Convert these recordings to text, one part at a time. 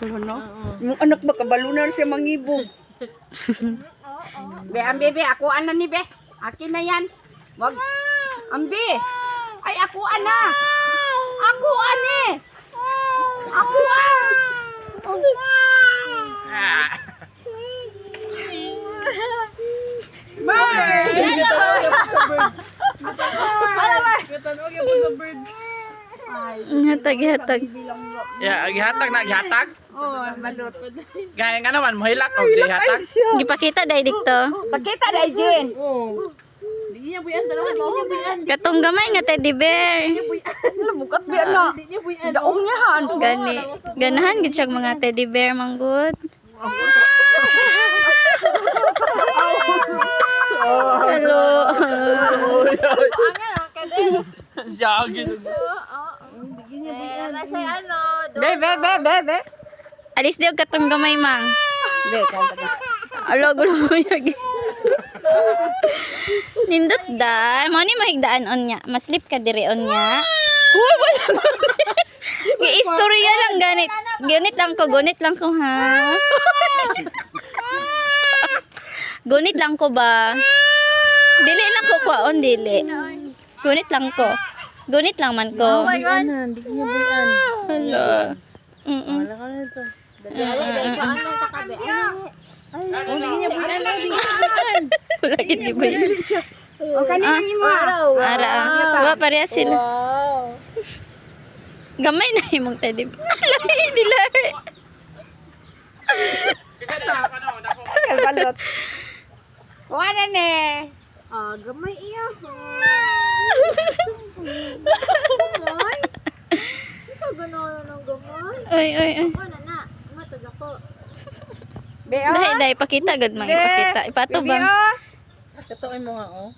Ano? Yung anak ba kabalunan siya mangibo. Be, ambe be, ako ana ni be. Akin na yan. Wag. Ambe. Ay ako ana. Ako ani. Ako an. Hatag. Ya, gihatag na gihatag. Oh, balot. Gaya nga naman mohilak og gihatag. Gipakita dai dito. Pakita dai Jen. Di niya buyan dalawa, di niya buyan. Katong gamay nga teddy bear. Bukat be na. Di niya buyan. Daong niya han. Gani. Ganahan gid siya mga teddy bear manggod. Hello. Jagin. Di niya buyan. Nasa ano? Be. Alis diyo katong gamay mang. Be, kanta. Alo gulo mo yagi. Nindot da, mo ni mahigdaan on nya. Maslip ka diri on nya. Istorya lang ganit. Gunit lang ko ha. Gunit lang ko ba? Dili lang ko kwaon dili. Gunit lang ko. Gunit lang man ko. Di niya buyan. Hello. Wala ka na ito. Ano ta ka be? Oh, di niya buyan. Di niya buyan. Wala gid di ba yun? O kanina ni mo. Ara. Wa pareha sila. Wow. Gamay na imong teddy bear. Lahi dila. Balot. O ano ne? Ah, gamay iya. Gamay. Ito gano'n ng gamay. Oy. Ano na? Matag ako. Be, Dai pakita gud mang ipakita. Ipato bang. Katuoy mo nga, oh.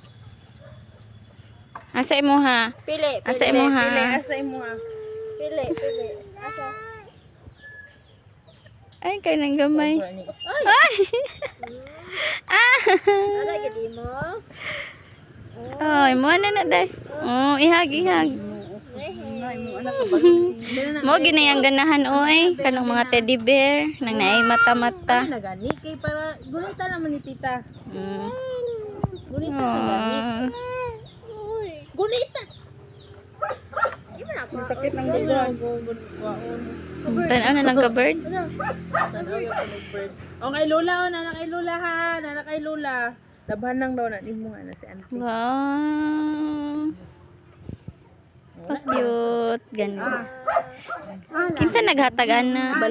Asa imo ha? Pili. Asa imo ha? Asa imo nga. Pili. Asa? Ay kay nang gamay. Ay. Wala gadi mo. Ay, mo na dai. Oh, ihag. Mo ginayang ganahan oy kanang mga teddy bear nang naay mata-mata. Ano na gani? Kay para gunita naman ni tita. Gunita na gani. Gunita. Sakit ng Waon. Tanaw na lang ka bird. Tanaw yung bird. O kay Lola, o nana kay Lola ha. Nana kay Lola. Labahan lang daw na ni mo nga na si auntie. Wow. Cute. Ganun. Kinsa naghatag ana sa